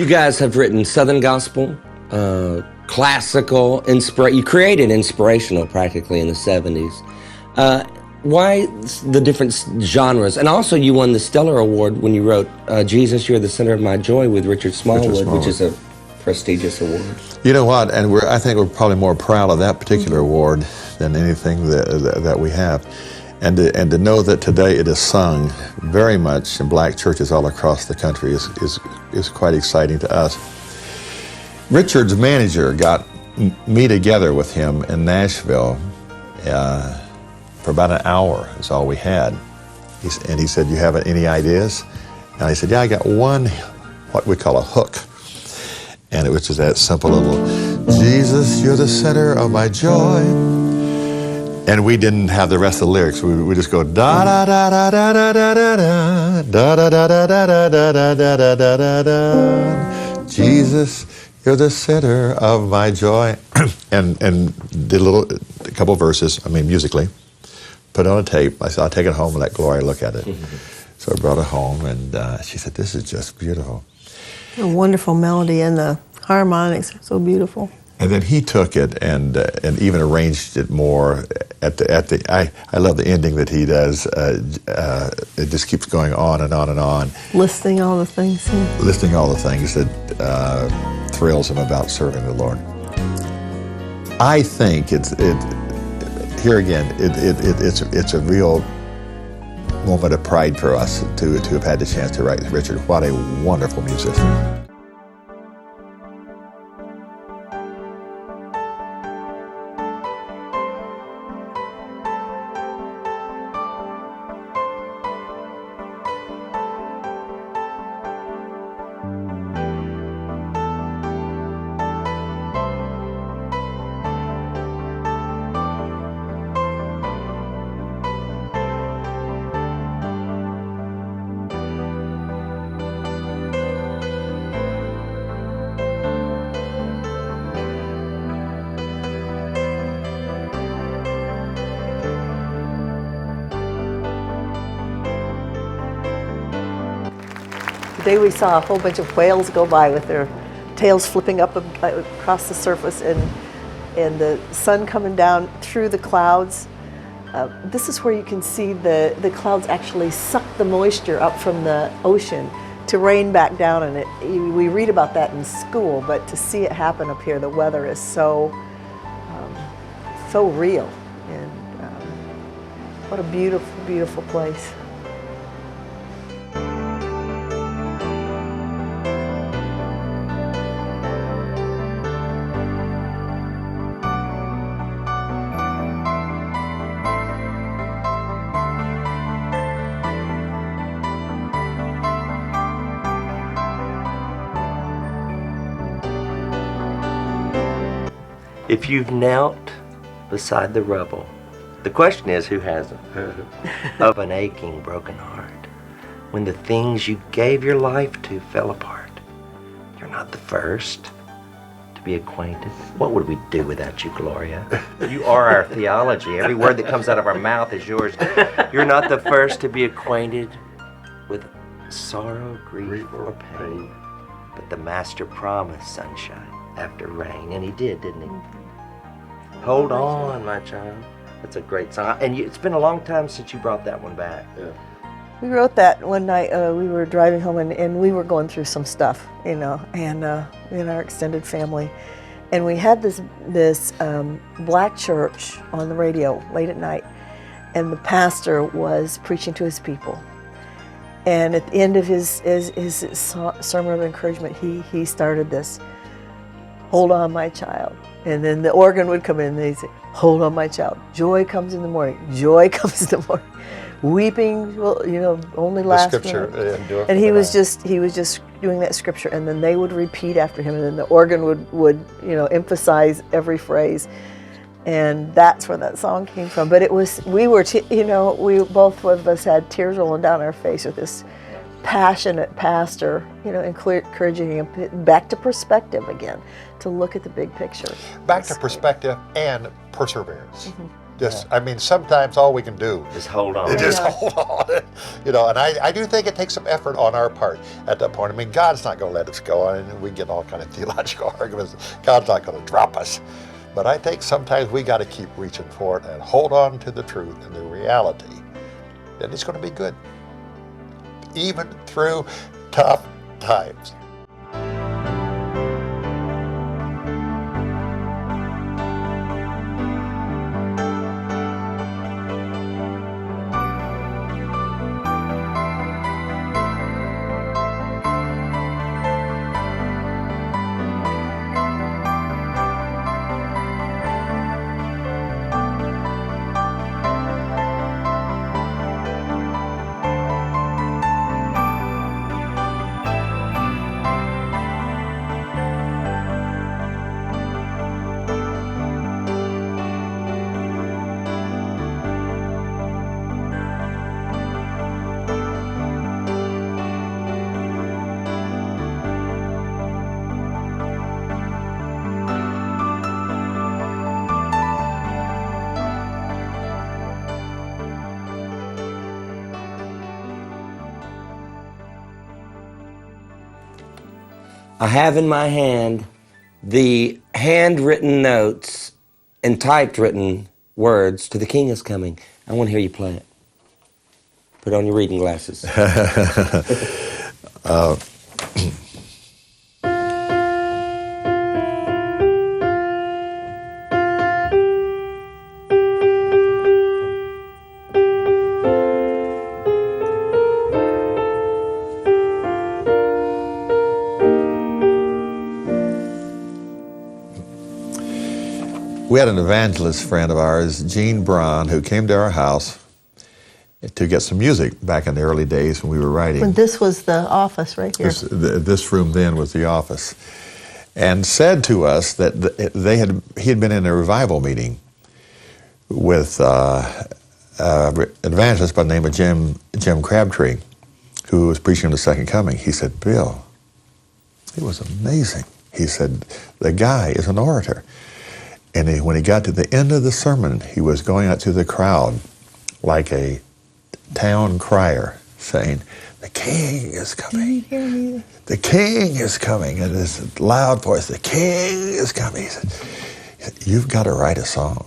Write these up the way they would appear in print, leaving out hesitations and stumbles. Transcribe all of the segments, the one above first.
You guys have written Southern Gospel, classical, you created inspirational practically in the 70s. Why the different genres? And also you won the Stellar Award when you wrote Jesus, You're the Center of My Joy with Richard Smallwood, which is a prestigious award. You know what, and I think we're probably more proud of that particular award than anything that we have. And to know that today it is sung very much in black churches all across the country is quite exciting to us. Richard's manager got me together with him in Nashville for about an hour. That's all we had. And he said, "You have any ideas?" And I said, "Yeah, I got one, what we call a hook." And it was just that simple little, Jesus, you're the center of my joy. And we didn't have the rest of the lyrics. We just go da da da da da da da da da da da da da da da da da da da. Jesus, you're the center of my joy. and did a couple verses, musically, put it on a tape. I said, I'll take it home and let Gloria look at it. So I brought it home, and she said, this is just beautiful. A wonderful melody, and the harmonics are so beautiful. And then he took it and even arranged it more. I love the ending that he does. It just keeps going on and on and on. Listing all the things. Yeah. Listing all the things that thrills him about serving the Lord. I think it's a real moment of pride for us to have had the chance to write with Richard. What a wonderful musician. Today we saw a whole bunch of whales go by with their tails flipping up across the surface, and the sun coming down through the clouds. This is where you can see the clouds actually suck the moisture up from the ocean to rain back down, and we read about that in school, but to see it happen up here, the weather is so real, and what a beautiful, beautiful place. If you've knelt beside the rubble, the question is, who hasn't, of an aching, broken heart, when the things you gave your life to fell apart, you're not the first to be acquainted. What would we do without you, Gloria? You are our theology. Every word that comes out of our mouth is yours. You're not the first to be acquainted with sorrow, grief, or pain, but the Master promised sunshine after rain, and he did, didn't he? Hold on, my child. That's a great song, and it's been a long time since you brought that one back. Yeah. We wrote that one night. We were driving home, and we were going through some stuff, and in our extended family, and we had this black church on the radio late at night, and the pastor was preaching to his people, and at the end of his sermon of encouragement, he started this, "Hold on, my child." And then the organ would come in, and they'd say, "Hold on, my child. Joy comes in the morning. Joy comes in the morning. Weeping will, only last." The scripture, and he was just doing that scripture, and then they would repeat after him, and then the organ would emphasize every phrase, and that's where that song came from. But it was we both of us had tears rolling down our face with this passionate pastor, encouraging him back to perspective again, to look at the big picture. Back to perspective and perseverance. Just, I mean, sometimes all we can do Just hold on. is just hold on. And I do think it takes some effort on our part at that point. I mean, God's not going to let us go, and we get all kind of theological arguments. God's not going to drop us. But I think sometimes we got to keep reaching for it and hold on to the truth and the reality that it's going to be good, even through tough times. I have in my hand the handwritten notes and typed written words to The King is Coming. I want to hear you play it. Put on your reading glasses. We had an evangelist friend of ours, Gene Braun, who came to our house to get some music back in the early days when we were writing. When this was the office right here. This room then was the office. And said to us that he had been in a revival meeting with an evangelist by the name of Jim Crabtree, who was preaching the Second Coming. He said, Bill, it was amazing. He said, the guy is an orator. And when he got to the end of the sermon, he was going out to the crowd like a town crier, saying, the King is coming. Can you hear me? The King is coming. And this loud voice, the King is coming. He said, you've got to write a song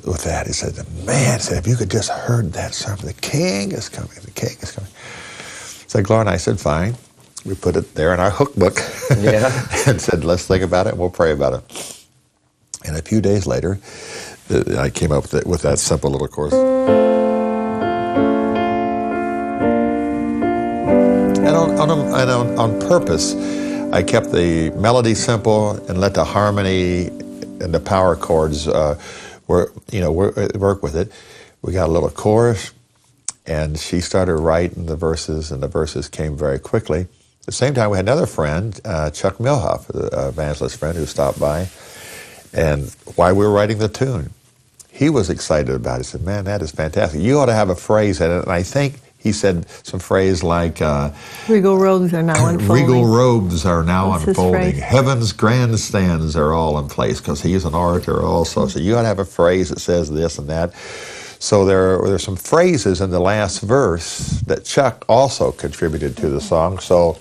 with that. He said, man, if you could just heard that sermon, the King is coming, the King is coming. So Gloria and I said, fine. We put it there in our hook book. Yeah. And said, let's think about it and we'll pray about it. And a few days later, I came up with that simple little chorus. And on purpose, I kept the melody simple and let the harmony and the power chords work with it. We got a little chorus, and she started writing the verses, and the verses came very quickly. At the same time, we had another friend, Chuck Milhoff, an evangelist friend who stopped by. And while we were writing the tune, he was excited about it. He said, man, that is fantastic. You ought to have a phrase in it. And I think he said some phrase like... Regal robes are now unfolding. Regal robes are now What's unfolding. Heaven's grandstands are all in place, because he's an orator also. So you ought to have a phrase that says this and that. So there's some phrases in the last verse that Chuck also contributed to the song. So,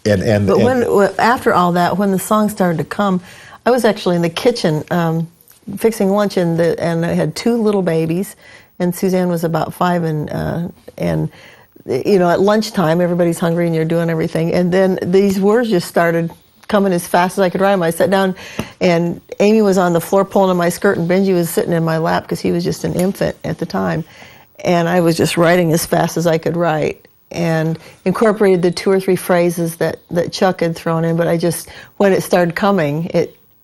After all that, when the song started to come, I was actually in the kitchen fixing lunch, and I had two little babies, and Suzanne was about 5, and at lunchtime everybody's hungry and you're doing everything, and then these words just started coming as fast as I could write them. I sat down, and Amy was on the floor pulling on my skirt, and Benji was sitting in my lap because he was just an infant at the time, and I was just writing as fast as I could write, and incorporated the 2 or 3 phrases that Chuck had thrown in. But when it started coming,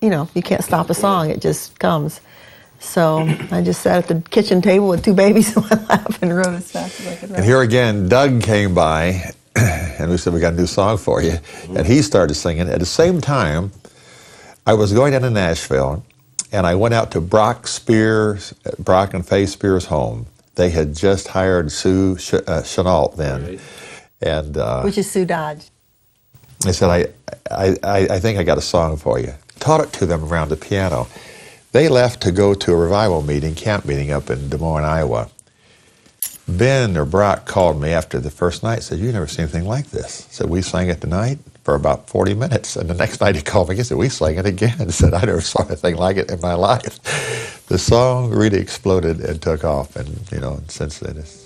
you can't stop a song, it just comes. So I just sat at the kitchen table with 2 babies in my lap and wrote as fast as I could write. And here again, Doug came by, and we said, we got a new song for you. And he started singing. At the same time, I was going down to Nashville, and I went out to Brock and Faye Spears' home. They had just hired Sue Chenault then. Right. And which is Sue Dodge. They said, I think I got a song for you. Taught it to them around the piano. They left to go to a revival meeting, camp meeting up in Des Moines, Iowa. Ben or Brock called me after the first night, said, "You never seen anything like this." So we sang it the night for about 40 minutes. And the next night he called me and said, "We sang it again." And said, "I never saw anything like it in my life." The song really exploded and took off. And, since then it's